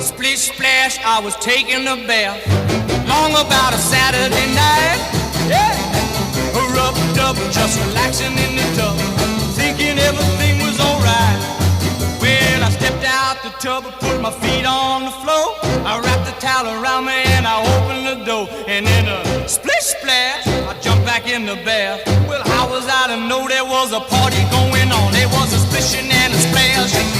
Splish splash, I was taking a bath. Long about a Saturday night. Yeah. A rub-dub, just relaxing in the tub, thinking everything was alright. Well, I stepped out the tub and put my feet on the floor. I wrapped the towel around me and I opened the door. And in a splish splash, I jumped back in the bath. Well, how was I to know there was a party going on? There was a splishing and a splash.